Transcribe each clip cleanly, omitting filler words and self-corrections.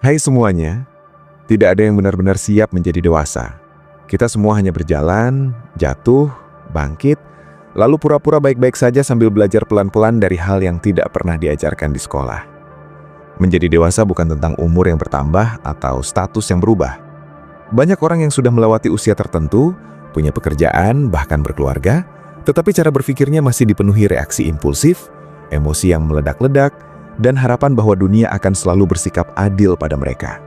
Hai semuanya, tidak ada yang benar-benar siap menjadi dewasa. Kita semua hanya berjalan, jatuh, bangkit, lalu pura-pura baik-baik saja sambil belajar pelan-pelan dari hal yang tidak pernah diajarkan di sekolah. Menjadi dewasa bukan tentang umur yang bertambah atau status yang berubah. Banyak orang yang sudah melewati usia tertentu, punya pekerjaan, bahkan berkeluarga, tetapi cara berpikirnya masih dipenuhi reaksi impulsif, emosi yang meledak-ledak, dan harapan bahwa dunia akan selalu bersikap adil pada mereka.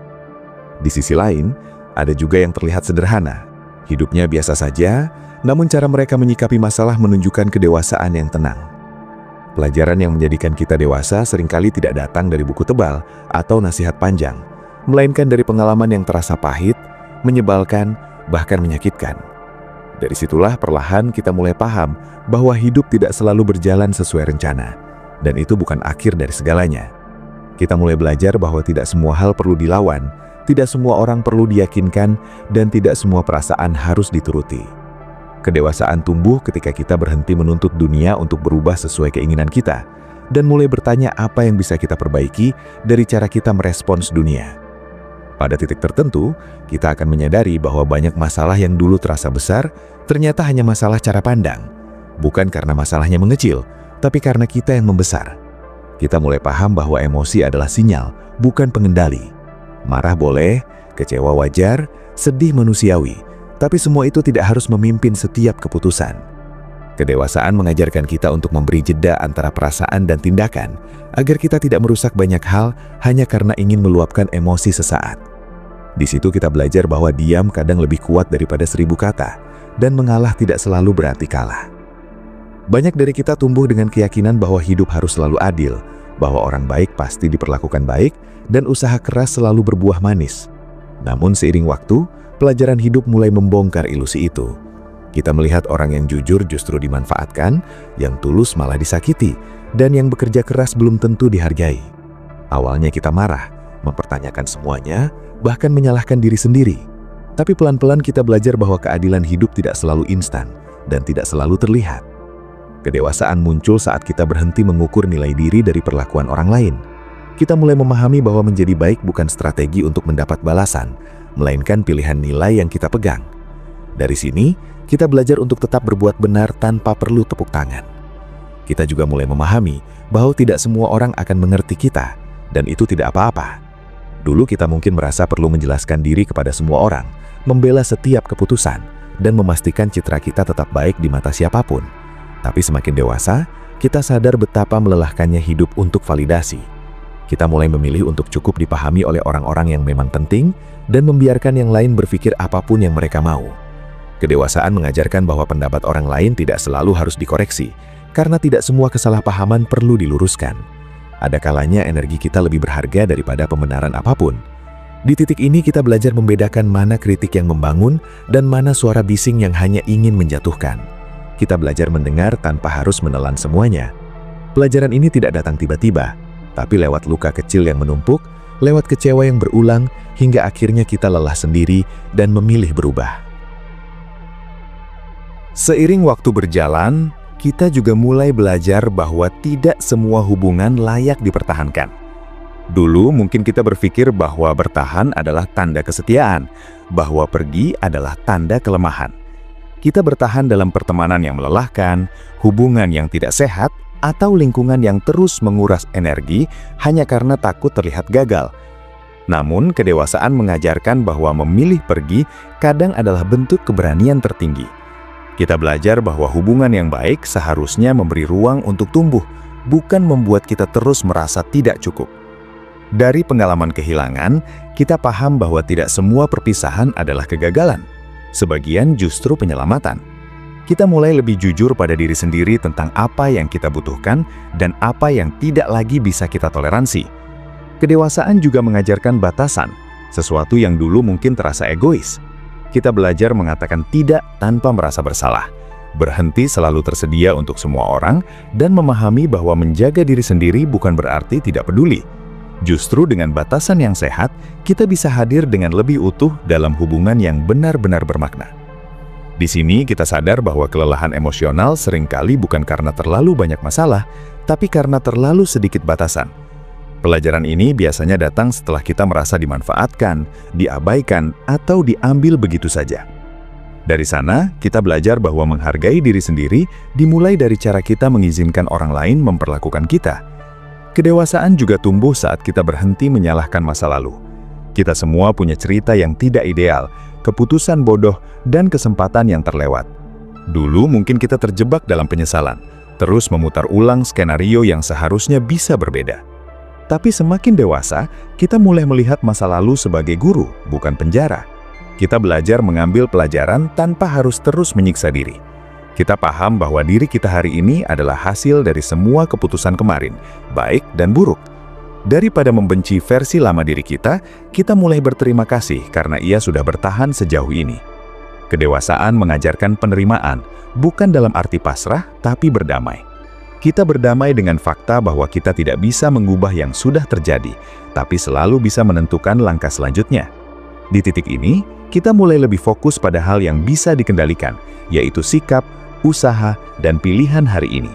Di sisi lain, ada juga yang terlihat sederhana. Hidupnya biasa saja, namun cara mereka menyikapi masalah menunjukkan kedewasaan yang tenang. Pelajaran yang menjadikan kita dewasa seringkali tidak datang dari buku tebal atau nasihat panjang, melainkan dari pengalaman yang terasa pahit, menyebalkan, bahkan menyakitkan. Dari situlah perlahan kita mulai paham bahwa hidup tidak selalu berjalan sesuai rencana. Dan itu bukan akhir dari segalanya. Kita mulai belajar bahwa tidak semua hal perlu dilawan, tidak semua orang perlu diyakinkan, dan tidak semua perasaan harus dituruti. Kedewasaan tumbuh ketika kita berhenti menuntut dunia untuk berubah sesuai keinginan kita, dan mulai bertanya apa yang bisa kita perbaiki dari cara kita merespons dunia. Pada titik tertentu, kita akan menyadari bahwa banyak masalah yang dulu terasa besar, ternyata hanya masalah cara pandang. Bukan karena masalahnya mengecil, tapi karena kita yang membesar. Kita mulai paham bahwa emosi adalah sinyal, bukan pengendali. Marah boleh, kecewa wajar, sedih manusiawi, tapi semua itu tidak harus memimpin setiap keputusan. Kedewasaan mengajarkan kita untuk memberi jeda antara perasaan dan tindakan, agar kita tidak merusak banyak hal hanya karena ingin meluapkan emosi sesaat. Di situ kita belajar bahwa diam kadang lebih kuat daripada 1000 kata, dan mengalah tidak selalu berarti kalah. Banyak dari kita tumbuh dengan keyakinan bahwa hidup harus selalu adil, bahwa orang baik pasti diperlakukan baik, dan usaha keras selalu berbuah manis. Namun seiring waktu, pelajaran hidup mulai membongkar ilusi itu. Kita melihat orang yang jujur justru dimanfaatkan, yang tulus malah disakiti, dan yang bekerja keras belum tentu dihargai. Awalnya kita marah, mempertanyakan semuanya, bahkan menyalahkan diri sendiri. Tapi pelan-pelan kita belajar bahwa keadilan hidup tidak selalu instan, dan tidak selalu terlihat. Kedewasaan muncul saat kita berhenti mengukur nilai diri dari perlakuan orang lain. Kita mulai memahami bahwa menjadi baik bukan strategi untuk mendapat balasan, melainkan pilihan nilai yang kita pegang. Dari sini, kita belajar untuk tetap berbuat benar tanpa perlu tepuk tangan. Kita juga mulai memahami bahwa tidak semua orang akan mengerti kita, dan itu tidak apa-apa. Dulu kita mungkin merasa perlu menjelaskan diri kepada semua orang, membela setiap keputusan, dan memastikan citra kita tetap baik di mata siapapun. Tapi semakin dewasa, kita sadar betapa melelahkannya hidup untuk validasi. Kita mulai memilih untuk cukup dipahami oleh orang-orang yang memang penting dan membiarkan yang lain berpikir apapun yang mereka mau. Kedewasaan mengajarkan bahwa pendapat orang lain tidak selalu harus dikoreksi, karena tidak semua kesalahpahaman perlu diluruskan. Ada kalanya energi kita lebih berharga daripada pembenaran apapun. Di titik ini kita belajar membedakan mana kritik yang membangun dan mana suara bising yang hanya ingin menjatuhkan. Kita belajar mendengar tanpa harus menelan semuanya. Pelajaran ini tidak datang tiba-tiba, tapi lewat luka kecil yang menumpuk, lewat kecewa yang berulang, hingga akhirnya kita lelah sendiri dan memilih berubah. Seiring waktu berjalan, kita juga mulai belajar bahwa tidak semua hubungan layak dipertahankan. Dulu mungkin kita berpikir bahwa bertahan adalah tanda kesetiaan, bahwa pergi adalah tanda kelemahan. Kita bertahan dalam pertemanan yang melelahkan, hubungan yang tidak sehat, atau lingkungan yang terus menguras energi hanya karena takut terlihat gagal. Namun, kedewasaan mengajarkan bahwa memilih pergi kadang adalah bentuk keberanian tertinggi. Kita belajar bahwa hubungan yang baik seharusnya memberi ruang untuk tumbuh, bukan membuat kita terus merasa tidak cukup. Dari pengalaman kehilangan, kita paham bahwa tidak semua perpisahan adalah kegagalan. Sebagian justru penyelamatan. Kita mulai lebih jujur pada diri sendiri tentang apa yang kita butuhkan dan apa yang tidak lagi bisa kita toleransi. Kedewasaan juga mengajarkan batasan, sesuatu yang dulu mungkin terasa egois. Kita belajar mengatakan tidak tanpa merasa bersalah, berhenti selalu tersedia untuk semua orang, dan memahami bahwa menjaga diri sendiri bukan berarti tidak peduli. Justru dengan batasan yang sehat, kita bisa hadir dengan lebih utuh dalam hubungan yang benar-benar bermakna. Di sini kita sadar bahwa kelelahan emosional seringkali bukan karena terlalu banyak masalah, tapi karena terlalu sedikit batasan. Pelajaran ini biasanya datang setelah kita merasa dimanfaatkan, diabaikan, atau diambil begitu saja. Dari sana, kita belajar bahwa menghargai diri sendiri dimulai dari cara kita mengizinkan orang lain memperlakukan kita. Kedewasaan juga tumbuh saat kita berhenti menyalahkan masa lalu. Kita semua punya cerita yang tidak ideal, keputusan bodoh, dan kesempatan yang terlewat. Dulu mungkin kita terjebak dalam penyesalan, terus memutar ulang skenario yang seharusnya bisa berbeda. Tapi semakin dewasa, kita mulai melihat masa lalu sebagai guru, bukan penjara. Kita belajar mengambil pelajaran tanpa harus terus menyiksa diri. Kita paham bahwa diri kita hari ini adalah hasil dari semua keputusan kemarin, baik dan buruk. Daripada membenci versi lama diri kita mulai berterima kasih karena ia sudah bertahan sejauh ini. Kedewasaan mengajarkan penerimaan, bukan dalam arti pasrah, tapi berdamai. Kita berdamai dengan fakta bahwa kita tidak bisa mengubah yang sudah terjadi, tapi selalu bisa menentukan langkah selanjutnya. Di titik ini, kita mulai lebih fokus pada hal yang bisa dikendalikan, yaitu sikap, usaha, dan pilihan hari ini.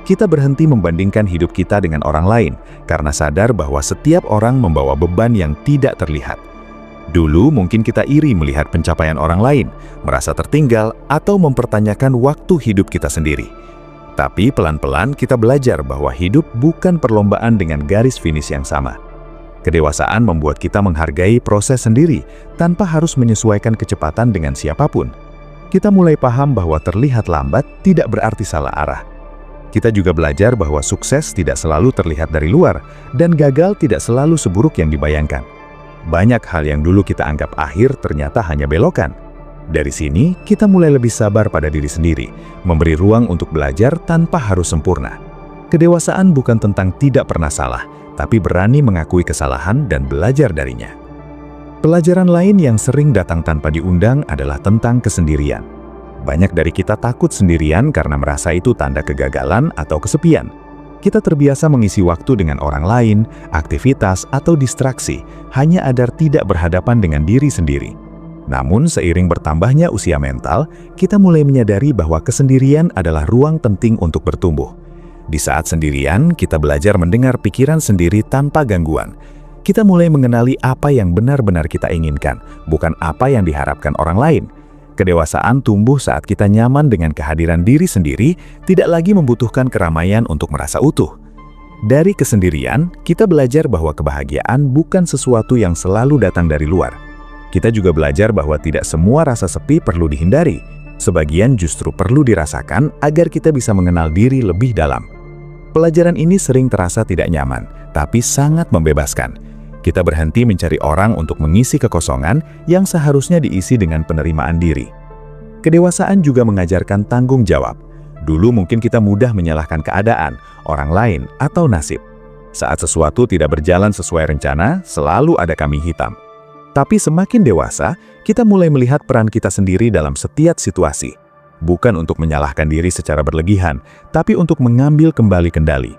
Kita berhenti membandingkan hidup kita dengan orang lain, karena sadar bahwa setiap orang membawa beban yang tidak terlihat. Dulu mungkin kita iri melihat pencapaian orang lain, merasa tertinggal, atau mempertanyakan waktu hidup kita sendiri. Tapi pelan-pelan kita belajar bahwa hidup bukan perlombaan dengan garis finish yang sama. Kedewasaan membuat kita menghargai proses sendiri, tanpa harus menyesuaikan kecepatan dengan siapapun. Kita mulai paham bahwa terlihat lambat tidak berarti salah arah. Kita juga belajar bahwa sukses tidak selalu terlihat dari luar, dan gagal tidak selalu seburuk yang dibayangkan. Banyak hal yang dulu kita anggap akhir ternyata hanya belokan. Dari sini, kita mulai lebih sabar pada diri sendiri, memberi ruang untuk belajar tanpa harus sempurna. Kedewasaan bukan tentang tidak pernah salah, tapi berani mengakui kesalahan dan belajar darinya. Pelajaran lain yang sering datang tanpa diundang adalah tentang kesendirian. Banyak dari kita takut sendirian karena merasa itu tanda kegagalan atau kesepian. Kita terbiasa mengisi waktu dengan orang lain, aktivitas, atau distraksi, hanya agar tidak berhadapan dengan diri sendiri. Namun, seiring bertambahnya usia mental, kita mulai menyadari bahwa kesendirian adalah ruang penting untuk bertumbuh. Di saat sendirian, kita belajar mendengar pikiran sendiri tanpa gangguan. Kita mulai mengenali apa yang benar-benar kita inginkan, bukan apa yang diharapkan orang lain. Kedewasaan tumbuh saat kita nyaman dengan kehadiran diri sendiri, tidak lagi membutuhkan keramaian untuk merasa utuh. Dari kesendirian, kita belajar bahwa kebahagiaan bukan sesuatu yang selalu datang dari luar. Kita juga belajar bahwa tidak semua rasa sepi perlu dihindari. Sebagian justru perlu dirasakan agar kita bisa mengenal diri lebih dalam. Pelajaran ini sering terasa tidak nyaman, tapi sangat membebaskan. Kita berhenti mencari orang untuk mengisi kekosongan yang seharusnya diisi dengan penerimaan diri. Kedewasaan juga mengajarkan tanggung jawab. Dulu mungkin kita mudah menyalahkan keadaan, orang lain, atau nasib. Saat sesuatu tidak berjalan sesuai rencana, selalu ada kambing hitam. Tapi semakin dewasa, kita mulai melihat peran kita sendiri dalam setiap situasi. Bukan untuk menyalahkan diri secara berlebihan, tapi untuk mengambil kembali kendali.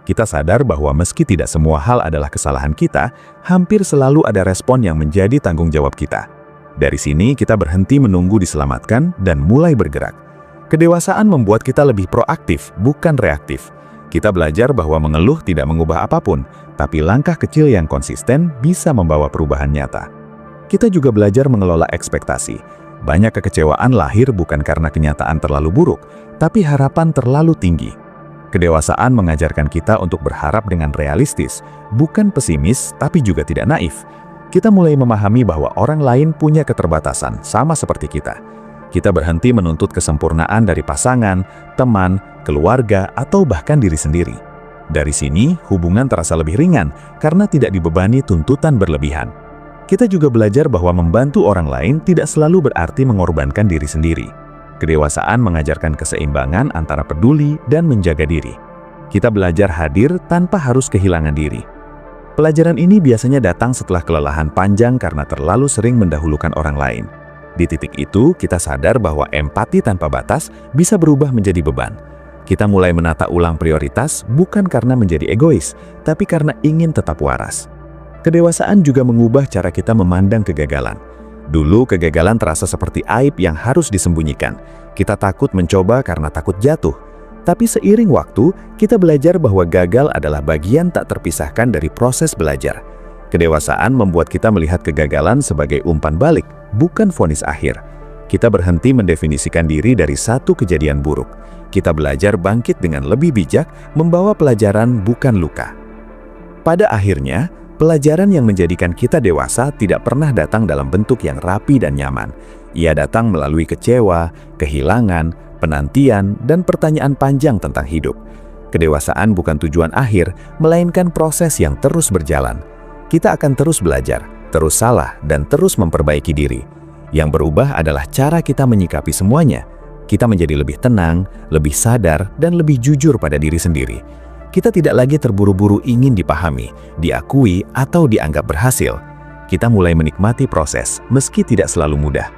Kita sadar bahwa meski tidak semua hal adalah kesalahan kita, hampir selalu ada respon yang menjadi tanggung jawab kita. Dari sini kita berhenti menunggu diselamatkan dan mulai bergerak. Kedewasaan membuat kita lebih proaktif, bukan reaktif. Kita belajar bahwa mengeluh tidak mengubah apapun, tapi langkah kecil yang konsisten bisa membawa perubahan nyata. Kita juga belajar mengelola ekspektasi. Banyak kekecewaan lahir bukan karena kenyataan terlalu buruk, tapi harapan terlalu tinggi. Kedewasaan mengajarkan kita untuk berharap dengan realistis, bukan pesimis, tapi juga tidak naif. Kita mulai memahami bahwa orang lain punya keterbatasan, sama seperti kita. Kita berhenti menuntut kesempurnaan dari pasangan, teman, keluarga, atau bahkan diri sendiri. Dari sini, hubungan terasa lebih ringan karena tidak dibebani tuntutan berlebihan. Kita juga belajar bahwa membantu orang lain tidak selalu berarti mengorbankan diri sendiri. Kedewasaan mengajarkan keseimbangan antara peduli dan menjaga diri. Kita belajar hadir tanpa harus kehilangan diri. Pelajaran ini biasanya datang setelah kelelahan panjang karena terlalu sering mendahulukan orang lain. Di titik itu, kita sadar bahwa empati tanpa batas bisa berubah menjadi beban. Kita mulai menata ulang prioritas bukan karena menjadi egois, tapi karena ingin tetap waras. Kedewasaan juga mengubah cara kita memandang kegagalan. Dulu kegagalan terasa seperti aib yang harus disembunyikan. Kita takut mencoba karena takut jatuh. Tapi seiring waktu, kita belajar bahwa gagal adalah bagian tak terpisahkan dari proses belajar. Kedewasaan membuat kita melihat kegagalan sebagai umpan balik, bukan vonis akhir. Kita berhenti mendefinisikan diri dari satu kejadian buruk. Kita belajar bangkit dengan lebih bijak, membawa pelajaran bukan luka. Pada akhirnya, pelajaran yang menjadikan kita dewasa tidak pernah datang dalam bentuk yang rapi dan nyaman. Ia datang melalui kecewa, kehilangan, penantian, dan pertanyaan panjang tentang hidup. Kedewasaan bukan tujuan akhir, melainkan proses yang terus berjalan. Kita akan terus belajar, terus salah, dan terus memperbaiki diri. Yang berubah adalah cara kita menyikapi semuanya. Kita menjadi lebih tenang, lebih sadar, dan lebih jujur pada diri sendiri. Kita tidak lagi terburu-buru ingin dipahami, diakui, atau dianggap berhasil. Kita mulai menikmati proses, meski tidak selalu mudah.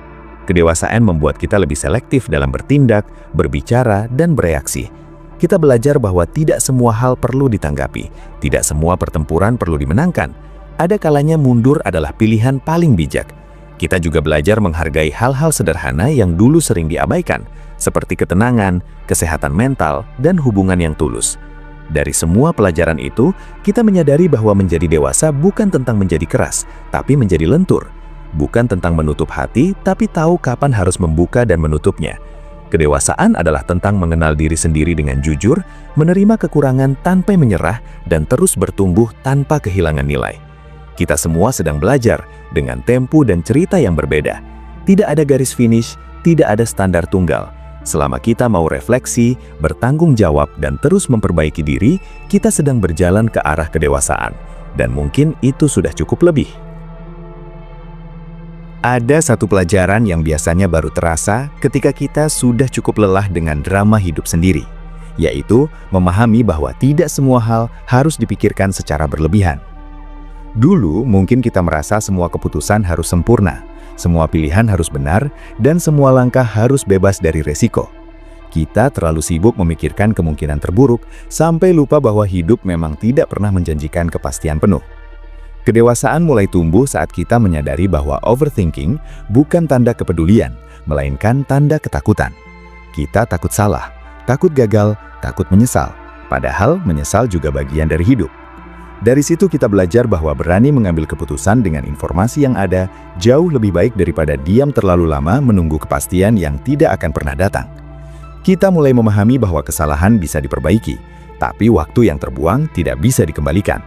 Kedewasaan membuat kita lebih selektif dalam bertindak, berbicara, dan bereaksi. Kita belajar bahwa tidak semua hal perlu ditanggapi, tidak semua pertempuran perlu dimenangkan. Ada kalanya mundur adalah pilihan paling bijak. Kita juga belajar menghargai hal-hal sederhana yang dulu sering diabaikan, seperti ketenangan, kesehatan mental, dan hubungan yang tulus. Dari semua pelajaran itu, kita menyadari bahwa menjadi dewasa bukan tentang menjadi keras, tapi menjadi lentur. Bukan tentang menutup hati, tapi tahu kapan harus membuka dan menutupnya. Kedewasaan adalah tentang mengenal diri sendiri dengan jujur, menerima kekurangan tanpa menyerah, dan terus bertumbuh tanpa kehilangan nilai. Kita semua sedang belajar dengan tempo dan cerita yang berbeda. Tidak ada garis finish, tidak ada standar tunggal. Selama kita mau refleksi, bertanggung jawab, dan terus memperbaiki diri, kita sedang berjalan ke arah kedewasaan. Dan mungkin itu sudah cukup lebih. Ada satu pelajaran yang biasanya baru terasa ketika kita sudah cukup lelah dengan drama hidup sendiri, yaitu memahami bahwa tidak semua hal harus dipikirkan secara berlebihan. Dulu mungkin kita merasa semua keputusan harus sempurna, semua pilihan harus benar, dan semua langkah harus bebas dari resiko. Kita terlalu sibuk memikirkan kemungkinan terburuk sampai lupa bahwa hidup memang tidak pernah menjanjikan kepastian penuh. Kedewasaan mulai tumbuh saat kita menyadari bahwa overthinking bukan tanda kepedulian, melainkan tanda ketakutan. Kita takut salah, takut gagal, takut menyesal. Padahal menyesal juga bagian dari hidup. Dari situ kita belajar bahwa berani mengambil keputusan dengan informasi yang ada jauh lebih baik daripada diam terlalu lama menunggu kepastian yang tidak akan pernah datang. Kita mulai memahami bahwa kesalahan bisa diperbaiki, tapi waktu yang terbuang tidak bisa dikembalikan.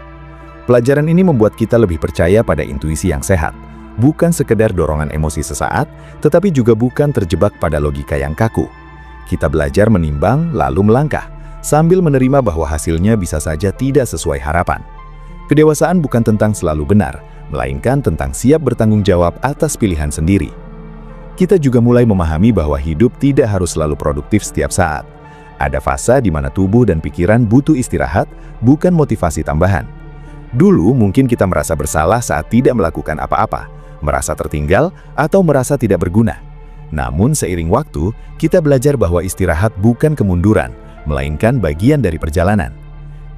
Pelajaran ini membuat kita lebih percaya pada intuisi yang sehat, bukan sekedar dorongan emosi sesaat, tetapi juga bukan terjebak pada logika yang kaku. Kita belajar menimbang lalu melangkah, sambil menerima bahwa hasilnya bisa saja tidak sesuai harapan. Kedewasaan bukan tentang selalu benar, melainkan tentang siap bertanggung jawab atas pilihan sendiri. Kita juga mulai memahami bahwa hidup tidak harus selalu produktif setiap saat. Ada fase di mana tubuh dan pikiran butuh istirahat, bukan motivasi tambahan. Dulu mungkin kita merasa bersalah saat tidak melakukan apa-apa, merasa tertinggal, atau merasa tidak berguna. Namun seiring waktu, kita belajar bahwa istirahat bukan kemunduran, melainkan bagian dari perjalanan.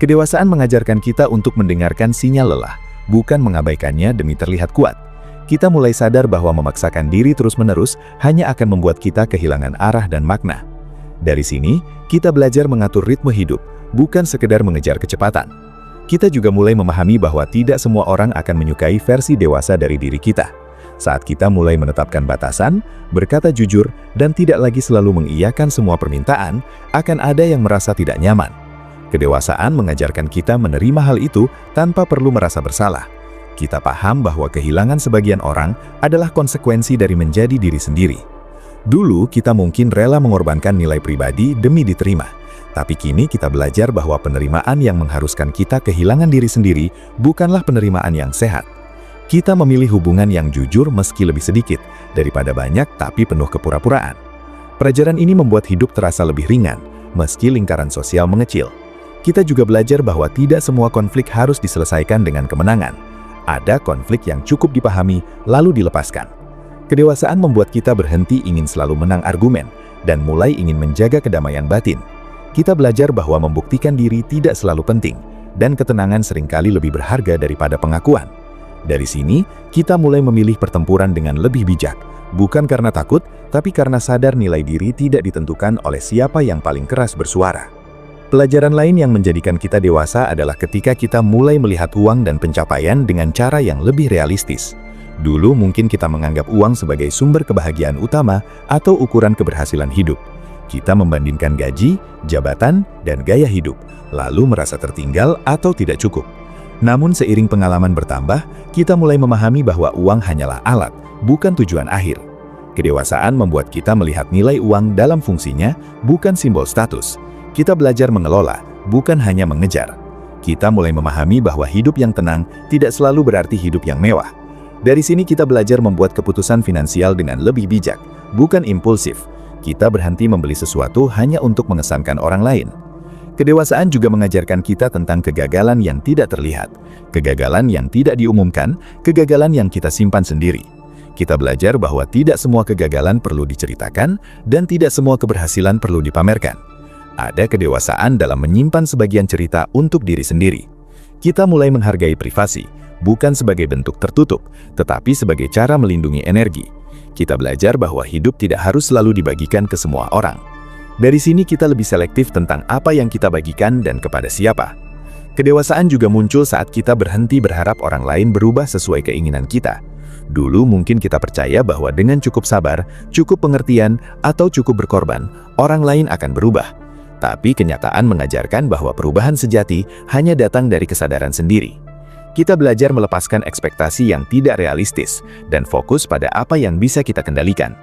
Kedewasaan mengajarkan kita untuk mendengarkan sinyal lelah, bukan mengabaikannya demi terlihat kuat. Kita mulai sadar bahwa memaksakan diri terus-menerus hanya akan membuat kita kehilangan arah dan makna. Dari sini, kita belajar mengatur ritme hidup, bukan sekedar mengejar kecepatan. Kita juga mulai memahami bahwa tidak semua orang akan menyukai versi dewasa dari diri kita. Saat kita mulai menetapkan batasan, berkata jujur, dan tidak lagi selalu mengiyakan semua permintaan, akan ada yang merasa tidak nyaman. Kedewasaan mengajarkan kita menerima hal itu tanpa perlu merasa bersalah. Kita paham bahwa kehilangan sebagian orang adalah konsekuensi dari menjadi diri sendiri. Dulu kita mungkin rela mengorbankan nilai pribadi demi diterima. Tapi kini kita belajar bahwa penerimaan yang mengharuskan kita kehilangan diri sendiri bukanlah penerimaan yang sehat. Kita memilih hubungan yang jujur meski lebih sedikit, daripada banyak tapi penuh kepura-puraan. Pelajaran ini membuat hidup terasa lebih ringan, meski lingkaran sosial mengecil. Kita juga belajar bahwa tidak semua konflik harus diselesaikan dengan kemenangan. Ada konflik yang cukup dipahami, lalu dilepaskan. Kedewasaan membuat kita berhenti ingin selalu menang argumen, dan mulai ingin menjaga kedamaian batin. Kita belajar bahwa membuktikan diri tidak selalu penting, dan ketenangan seringkali lebih berharga daripada pengakuan. Dari sini, kita mulai memilih pertempuran dengan lebih bijak, bukan karena takut, tapi karena sadar nilai diri tidak ditentukan oleh siapa yang paling keras bersuara. Pelajaran lain yang menjadikan kita dewasa adalah ketika kita mulai melihat uang dan pencapaian dengan cara yang lebih realistis. Dulu mungkin kita menganggap uang sebagai sumber kebahagiaan utama atau ukuran keberhasilan hidup. Kita membandingkan gaji, jabatan, dan gaya hidup, lalu merasa tertinggal atau tidak cukup. Namun seiring pengalaman bertambah, kita mulai memahami bahwa uang hanyalah alat, bukan tujuan akhir. Kedewasaan membuat kita melihat nilai uang dalam fungsinya, bukan simbol status. Kita belajar mengelola, bukan hanya mengejar. Kita mulai memahami bahwa hidup yang tenang tidak selalu berarti hidup yang mewah. Dari sini kita belajar membuat keputusan finansial dengan lebih bijak, bukan impulsif. Kita berhenti membeli sesuatu hanya untuk mengesankan orang lain. Kedewasaan juga mengajarkan kita tentang kegagalan yang tidak terlihat, kegagalan yang tidak diumumkan, kegagalan yang kita simpan sendiri. Kita belajar bahwa tidak semua kegagalan perlu diceritakan dan tidak semua keberhasilan perlu dipamerkan. Ada kedewasaan dalam menyimpan sebagian cerita untuk diri sendiri. Kita mulai menghargai privasi, bukan sebagai bentuk tertutup, tetapi sebagai cara melindungi energi. Kita belajar bahwa hidup tidak harus selalu dibagikan ke semua orang. Dari sini kita lebih selektif tentang apa yang kita bagikan dan kepada siapa. Kedewasaan juga muncul saat kita berhenti berharap orang lain berubah sesuai keinginan kita. Dulu mungkin kita percaya bahwa dengan cukup sabar, cukup pengertian, atau cukup berkorban, orang lain akan berubah. Tapi kenyataan mengajarkan bahwa perubahan sejati hanya datang dari kesadaran sendiri. Kita belajar melepaskan ekspektasi yang tidak realistis dan fokus pada apa yang bisa kita kendalikan.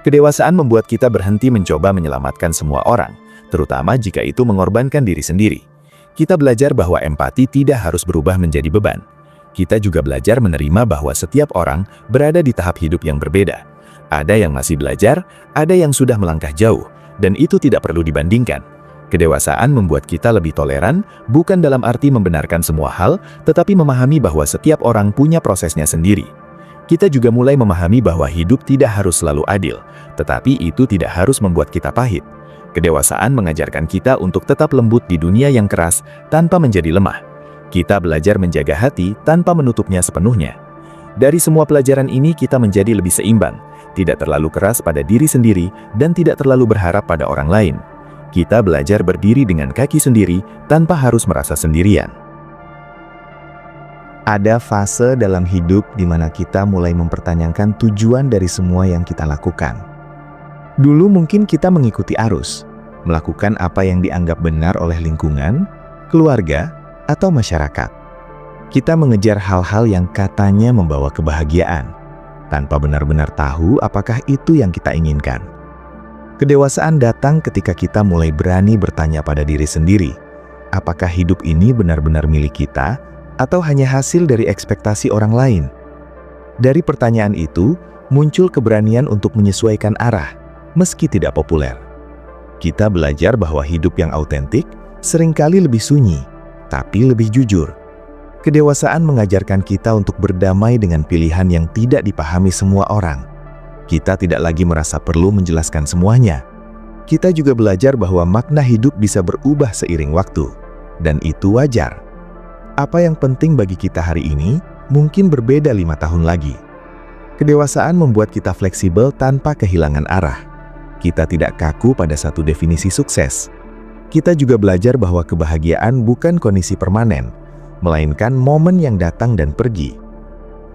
Kedewasaan membuat kita berhenti mencoba menyelamatkan semua orang, terutama jika itu mengorbankan diri sendiri. Kita belajar bahwa empati tidak harus berubah menjadi beban. Kita juga belajar menerima bahwa setiap orang berada di tahap hidup yang berbeda. Ada yang masih belajar, ada yang sudah melangkah jauh, dan itu tidak perlu dibandingkan. Kedewasaan membuat kita lebih toleran, bukan dalam arti membenarkan semua hal, tetapi memahami bahwa setiap orang punya prosesnya sendiri. Kita juga mulai memahami bahwa hidup tidak harus selalu adil, tetapi itu tidak harus membuat kita pahit. Kedewasaan mengajarkan kita untuk tetap lembut di dunia yang keras tanpa menjadi lemah. Kita belajar menjaga hati tanpa menutupnya sepenuhnya. Dari semua pelajaran ini kita menjadi lebih seimbang, tidak terlalu keras pada diri sendiri dan tidak terlalu berharap pada orang lain. Kita belajar berdiri dengan kaki sendiri tanpa harus merasa sendirian. Ada fase dalam hidup di mana kita mulai mempertanyakan tujuan dari semua yang kita lakukan. Dulu mungkin kita mengikuti arus, melakukan apa yang dianggap benar oleh lingkungan, keluarga, atau masyarakat. Kita mengejar hal-hal yang katanya membawa kebahagiaan, tanpa benar-benar tahu apakah itu yang kita inginkan. Kedewasaan datang ketika kita mulai berani bertanya pada diri sendiri, apakah hidup ini benar-benar milik kita atau hanya hasil dari ekspektasi orang lain? Dari pertanyaan itu, muncul keberanian untuk menyesuaikan arah, meski tidak populer. Kita belajar bahwa hidup yang autentik seringkali lebih sunyi, tapi lebih jujur. Kedewasaan mengajarkan kita untuk berdamai dengan pilihan yang tidak dipahami semua orang. Kita tidak lagi merasa perlu menjelaskan semuanya. Kita juga belajar bahwa makna hidup bisa berubah seiring waktu, dan itu wajar. Apa yang penting bagi kita hari ini mungkin berbeda 5 tahun lagi. Kedewasaan membuat kita fleksibel tanpa kehilangan arah. Kita tidak kaku pada satu definisi sukses. Kita juga belajar bahwa kebahagiaan bukan kondisi permanen, melainkan momen yang datang dan pergi.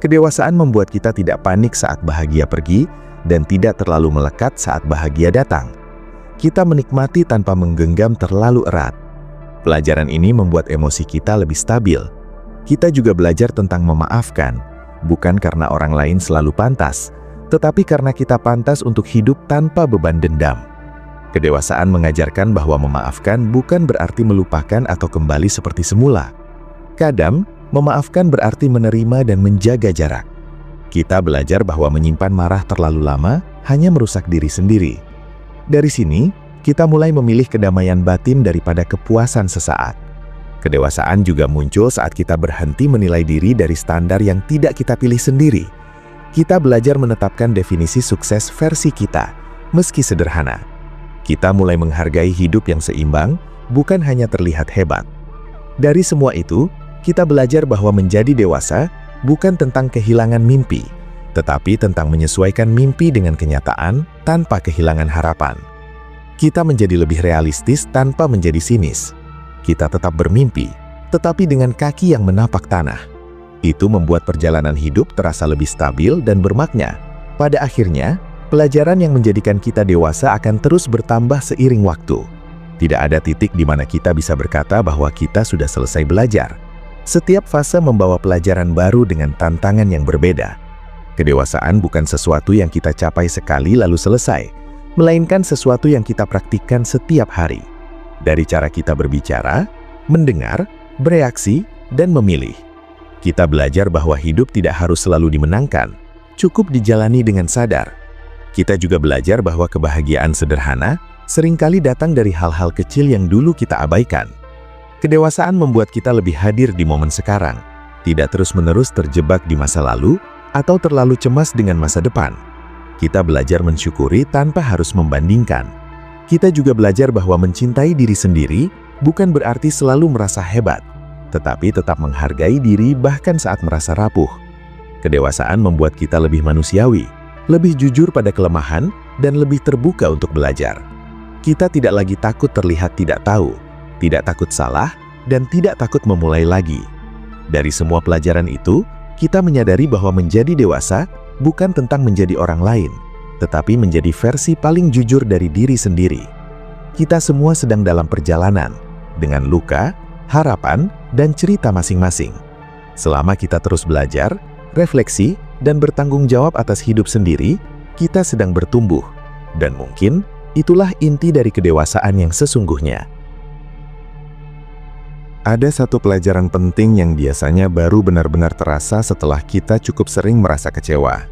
Kedewasaan membuat kita tidak panik saat bahagia pergi dan tidak terlalu melekat saat bahagia datang. Kita menikmati tanpa menggenggam terlalu erat. Pelajaran ini membuat emosi kita lebih stabil. Kita juga belajar tentang memaafkan, bukan karena orang lain selalu pantas, tetapi karena kita pantas untuk hidup tanpa beban dendam. Kedewasaan mengajarkan bahwa memaafkan bukan berarti melupakan atau kembali seperti semula. Kadang, memaafkan berarti menerima dan menjaga jarak. Kita belajar bahwa menyimpan marah terlalu lama hanya merusak diri sendiri. Dari sini, kita mulai memilih kedamaian batin daripada kepuasan sesaat. Kedewasaan juga muncul saat kita berhenti menilai diri dari standar yang tidak kita pilih sendiri. Kita belajar menetapkan definisi sukses versi kita, meski sederhana. Kita mulai menghargai hidup yang seimbang, bukan hanya terlihat hebat. Dari semua itu, kita belajar bahwa menjadi dewasa bukan tentang kehilangan mimpi, tetapi tentang menyesuaikan mimpi dengan kenyataan tanpa kehilangan harapan. Kita menjadi lebih realistis tanpa menjadi sinis. Kita tetap bermimpi, tetapi dengan kaki yang menapak tanah. Itu membuat perjalanan hidup terasa lebih stabil dan bermakna. Pada akhirnya, pelajaran yang menjadikan kita dewasa akan terus bertambah seiring waktu. Tidak ada titik di mana kita bisa berkata bahwa kita sudah selesai belajar. Setiap fase membawa pelajaran baru dengan tantangan yang berbeda. Kedewasaan bukan sesuatu yang kita capai sekali lalu selesai, melainkan sesuatu yang kita praktikkan setiap hari. Dari cara kita berbicara, mendengar, bereaksi, dan memilih. Kita belajar bahwa hidup tidak harus selalu dimenangkan, cukup dijalani dengan sadar. Kita juga belajar bahwa kebahagiaan sederhana seringkali datang dari hal-hal kecil yang dulu kita abaikan. Kedewasaan membuat kita lebih hadir di momen sekarang, tidak terus-menerus terjebak di masa lalu atau terlalu cemas dengan masa depan. Kita belajar mensyukuri tanpa harus membandingkan. Kita juga belajar bahwa mencintai diri sendiri bukan berarti selalu merasa hebat, tetapi tetap menghargai diri bahkan saat merasa rapuh. Kedewasaan membuat kita lebih manusiawi, lebih jujur pada kelemahan, dan lebih terbuka untuk belajar. Kita tidak lagi takut terlihat tidak tahu, tidak takut salah, dan tidak takut memulai lagi. Dari semua pelajaran itu, kita menyadari bahwa menjadi dewasa bukan tentang menjadi orang lain, tetapi menjadi versi paling jujur dari diri sendiri. Kita semua sedang dalam perjalanan, dengan luka, harapan, dan cerita masing-masing. Selama kita terus belajar, refleksi, dan bertanggung jawab atas hidup sendiri, kita sedang bertumbuh. Dan mungkin, itulah inti dari kedewasaan yang sesungguhnya. Ada satu pelajaran penting yang biasanya baru benar-benar terasa setelah kita cukup sering merasa kecewa,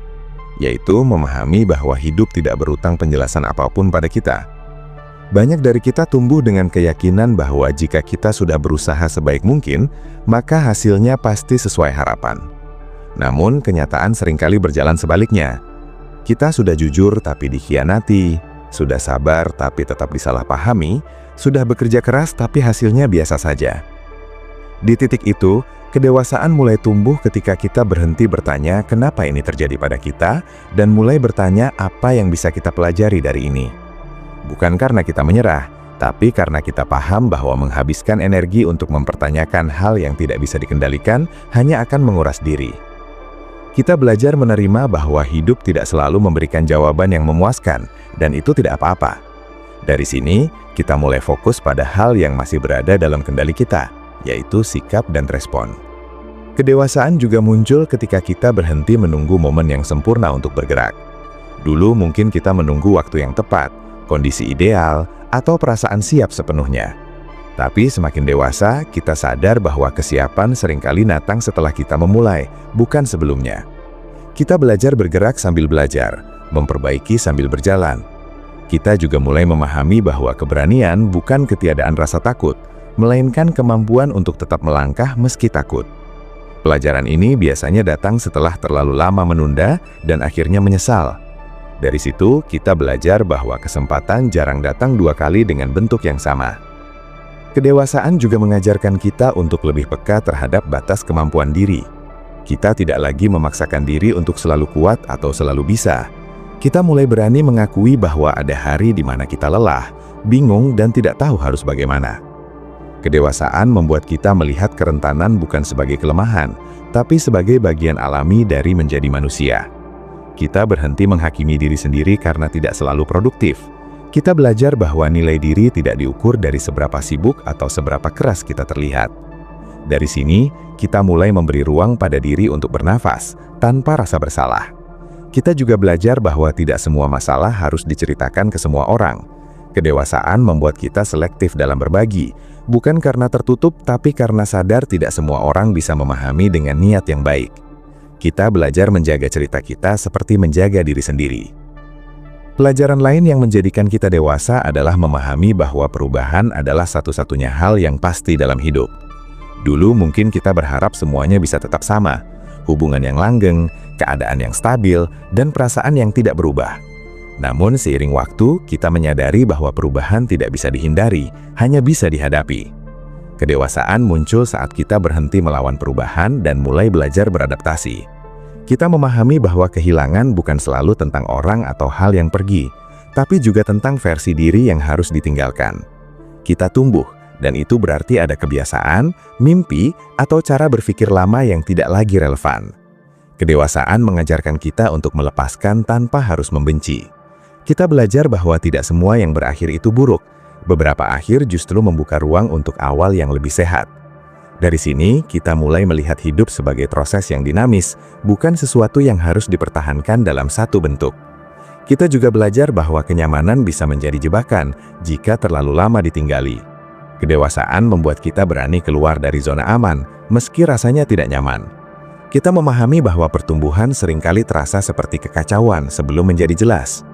yaitu memahami bahwa hidup tidak berutang penjelasan apapun pada kita. Banyak dari kita tumbuh dengan keyakinan bahwa jika kita sudah berusaha sebaik mungkin, maka hasilnya pasti sesuai harapan. Namun, kenyataan seringkali berjalan sebaliknya. Kita sudah jujur tapi dikhianati, sudah sabar tapi tetap disalahpahami, sudah bekerja keras tapi hasilnya biasa saja. Di titik itu, kedewasaan mulai tumbuh ketika kita berhenti bertanya kenapa ini terjadi pada kita, dan mulai bertanya apa yang bisa kita pelajari dari ini. Bukan karena kita menyerah, tapi karena kita paham bahwa menghabiskan energi untuk mempertanyakan hal yang tidak bisa dikendalikan hanya akan menguras diri. Kita belajar menerima bahwa hidup tidak selalu memberikan jawaban yang memuaskan, dan itu tidak apa-apa. Dari sini, kita mulai fokus pada hal yang masih berada dalam kendali kita, yaitu sikap dan respon. Kedewasaan juga muncul ketika kita berhenti menunggu momen yang sempurna untuk bergerak. Dulu mungkin kita menunggu waktu yang tepat, kondisi ideal, atau perasaan siap sepenuhnya. Tapi semakin dewasa, kita sadar bahwa kesiapan seringkali datang setelah kita memulai, bukan sebelumnya. Kita belajar bergerak sambil belajar, memperbaiki sambil berjalan. Kita juga mulai memahami bahwa keberanian bukan ketiadaan rasa takut, melainkan kemampuan untuk tetap melangkah meski takut. Pelajaran ini biasanya datang setelah terlalu lama menunda dan akhirnya menyesal. Dari situ, kita belajar bahwa kesempatan jarang datang dua kali dengan bentuk yang sama. Kedewasaan juga mengajarkan kita untuk lebih peka terhadap batas kemampuan diri. Kita tidak lagi memaksakan diri untuk selalu kuat atau selalu bisa. Kita mulai berani mengakui bahwa ada hari di mana kita lelah, bingung, dan tidak tahu harus bagaimana. Kedewasaan membuat kita melihat kerentanan bukan sebagai kelemahan, tapi sebagai bagian alami dari menjadi manusia. Kita berhenti menghakimi diri sendiri karena tidak selalu produktif. Kita belajar bahwa nilai diri tidak diukur dari seberapa sibuk atau seberapa keras kita terlihat. Dari sini, kita mulai memberi ruang pada diri untuk bernafas, tanpa rasa bersalah. Kita juga belajar bahwa tidak semua masalah harus diceritakan ke semua orang. Kedewasaan membuat kita selektif dalam berbagi, bukan karena tertutup, tapi karena sadar tidak semua orang bisa memahami dengan niat yang baik. Kita belajar menjaga cerita kita seperti menjaga diri sendiri. Pelajaran lain yang menjadikan kita dewasa adalah memahami bahwa perubahan adalah satu-satunya hal yang pasti dalam hidup. Dulu mungkin kita berharap semuanya bisa tetap sama, hubungan yang langgeng, keadaan yang stabil, dan perasaan yang tidak berubah. Namun seiring waktu, kita menyadari bahwa perubahan tidak bisa dihindari, hanya bisa dihadapi. Kedewasaan muncul saat kita berhenti melawan perubahan dan mulai belajar beradaptasi. Kita memahami bahwa kehilangan bukan selalu tentang orang atau hal yang pergi, tapi juga tentang versi diri yang harus ditinggalkan. Kita tumbuh, dan itu berarti ada kebiasaan, mimpi, atau cara berpikir lama yang tidak lagi relevan. Kedewasaan mengajarkan kita untuk melepaskan tanpa harus membenci. Kita belajar bahwa tidak semua yang berakhir itu buruk. Beberapa akhir justru membuka ruang untuk awal yang lebih sehat. Dari sini, kita mulai melihat hidup sebagai proses yang dinamis, bukan sesuatu yang harus dipertahankan dalam satu bentuk. Kita juga belajar bahwa kenyamanan bisa menjadi jebakan jika terlalu lama ditinggali. Kedewasaan membuat kita berani keluar dari zona aman, meski rasanya tidak nyaman. Kita memahami bahwa pertumbuhan seringkali terasa seperti kekacauan sebelum menjadi jelas.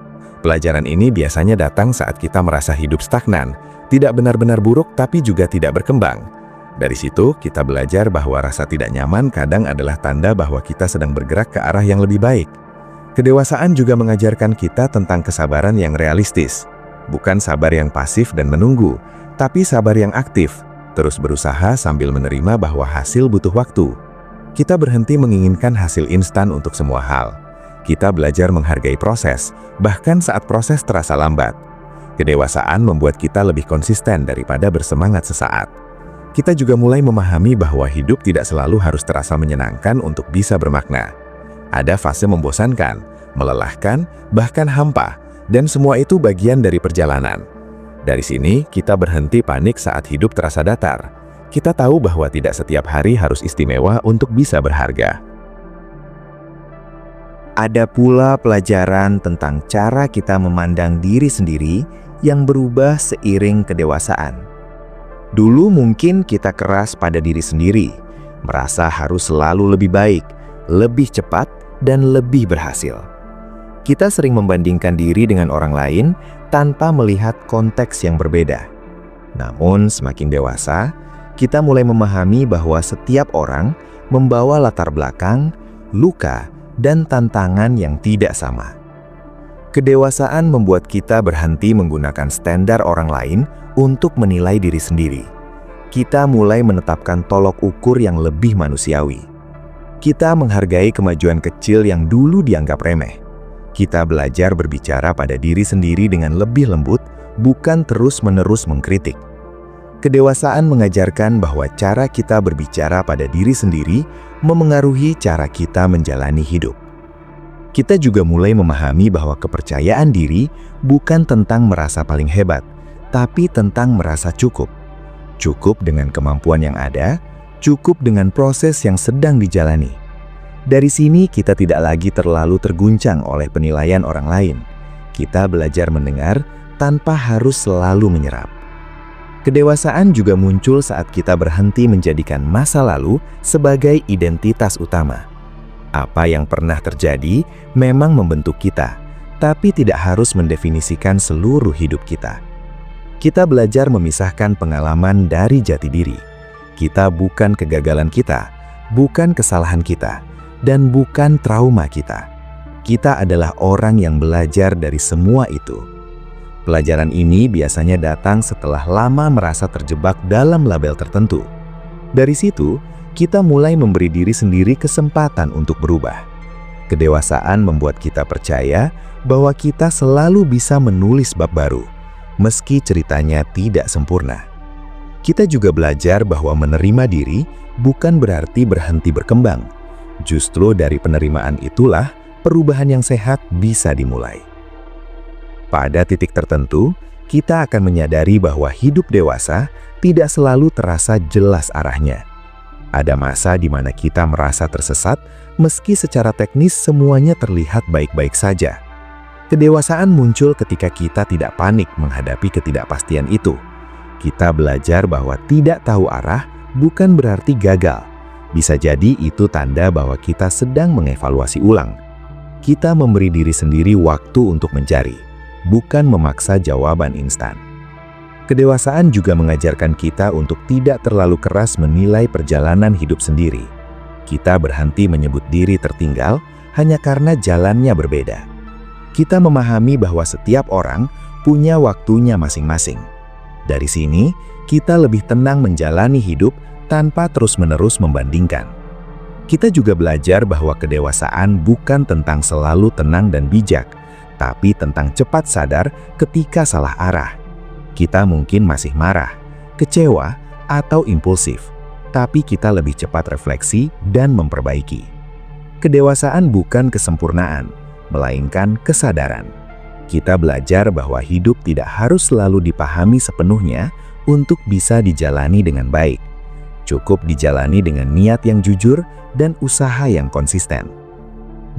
Pelajaran ini biasanya datang saat kita merasa hidup stagnan, tidak benar-benar buruk tapi juga tidak berkembang. Dari situ, kita belajar bahwa rasa tidak nyaman kadang adalah tanda bahwa kita sedang bergerak ke arah yang lebih baik. Kedewasaan juga mengajarkan kita tentang kesabaran yang realistis. Bukan sabar yang pasif dan menunggu, tapi sabar yang aktif, terus berusaha sambil menerima bahwa hasil butuh waktu. Kita berhenti menginginkan hasil instan untuk semua hal. Kita belajar menghargai proses, bahkan saat proses terasa lambat. Kedewasaan membuat kita lebih konsisten daripada bersemangat sesaat. Kita juga mulai memahami bahwa hidup tidak selalu harus terasa menyenangkan untuk bisa bermakna. Ada fase membosankan, melelahkan, bahkan hampa, dan semua itu bagian dari perjalanan. Dari sini, kita berhenti panik saat hidup terasa datar. Kita tahu bahwa tidak setiap hari harus istimewa untuk bisa berharga. Ada pula pelajaran tentang cara kita memandang diri sendiri yang berubah seiring kedewasaan. Dulu mungkin kita keras pada diri sendiri, merasa harus selalu lebih baik, lebih cepat, dan lebih berhasil. Kita sering membandingkan diri dengan orang lain tanpa melihat konteks yang berbeda. Namun semakin dewasa, kita mulai memahami bahwa setiap orang membawa latar belakang, luka, dan tantangan yang tidak sama. Kedewasaan membuat kita berhenti menggunakan standar orang lain untuk menilai diri sendiri. Kita mulai menetapkan tolok ukur yang lebih manusiawi. Kita menghargai kemajuan kecil yang dulu dianggap remeh. Kita belajar berbicara pada diri sendiri dengan lebih lembut, bukan terus-menerus mengkritik. Kedewasaan mengajarkan bahwa cara kita berbicara pada diri sendiri memengaruhi cara kita menjalani hidup. Kita juga mulai memahami bahwa kepercayaan diri bukan tentang merasa paling hebat, tapi tentang merasa cukup. Cukup dengan kemampuan yang ada, cukup dengan proses yang sedang dijalani. Dari sini kita tidak lagi terlalu terguncang oleh penilaian orang lain. Kita belajar mendengar tanpa harus selalu menyerap. Kedewasaan juga muncul saat kita berhenti menjadikan masa lalu sebagai identitas utama. Apa yang pernah terjadi memang membentuk kita, tapi tidak harus mendefinisikan seluruh hidup kita. Kita belajar memisahkan pengalaman dari jati diri. Kita bukan kegagalan kita, bukan kesalahan kita, dan bukan trauma kita. Kita adalah orang yang belajar dari semua itu. Pelajaran ini biasanya datang setelah lama merasa terjebak dalam label tertentu. Dari situ, kita mulai memberi diri sendiri kesempatan untuk berubah. Kedewasaan membuat kita percaya bahwa kita selalu bisa menulis bab baru, meski ceritanya tidak sempurna. Kita juga belajar bahwa menerima diri bukan berarti berhenti berkembang. Justru dari penerimaan itulah perubahan yang sehat bisa dimulai. Pada titik tertentu, kita akan menyadari bahwa hidup dewasa tidak selalu terasa jelas arahnya. Ada masa di mana kita merasa tersesat, meski secara teknis semuanya terlihat baik-baik saja. Kedewasaan muncul ketika kita tidak panik menghadapi ketidakpastian itu. Kita belajar bahwa tidak tahu arah bukan berarti gagal. Bisa jadi itu tanda bahwa kita sedang mengevaluasi ulang. Kita memberi diri sendiri waktu untuk mencari, bukan memaksa jawaban instan. Kedewasaan juga mengajarkan kita untuk tidak terlalu keras menilai perjalanan hidup sendiri. Kita berhenti menyebut diri tertinggal hanya karena jalannya berbeda. Kita memahami bahwa setiap orang punya waktunya masing-masing. Dari sini, kita lebih tenang menjalani hidup tanpa terus-menerus membandingkan. Kita juga belajar bahwa kedewasaan bukan tentang selalu tenang dan bijak, tapi tentang cepat sadar ketika salah arah. Kita mungkin masih marah, kecewa, atau impulsif, tapi kita lebih cepat refleksi dan memperbaiki. Kedewasaan bukan kesempurnaan, melainkan kesadaran. Kita belajar bahwa hidup tidak harus selalu dipahami sepenuhnya untuk bisa dijalani dengan baik. Cukup dijalani dengan niat yang jujur dan usaha yang konsisten.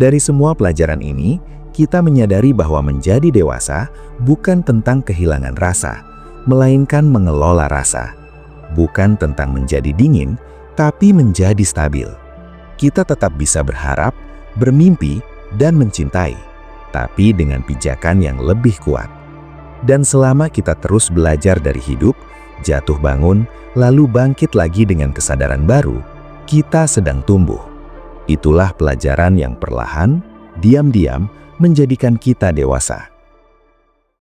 Dari semua pelajaran ini, kita menyadari bahwa menjadi dewasa bukan tentang kehilangan rasa, melainkan mengelola rasa. Bukan tentang menjadi dingin, tapi menjadi stabil. Kita tetap bisa berharap, bermimpi, dan mencintai, tapi dengan pijakan yang lebih kuat. Dan selama kita terus belajar dari hidup, jatuh bangun, lalu bangkit lagi dengan kesadaran baru, kita sedang tumbuh. Itulah pelajaran yang perlahan, diam-diam menjadikan kita dewasa.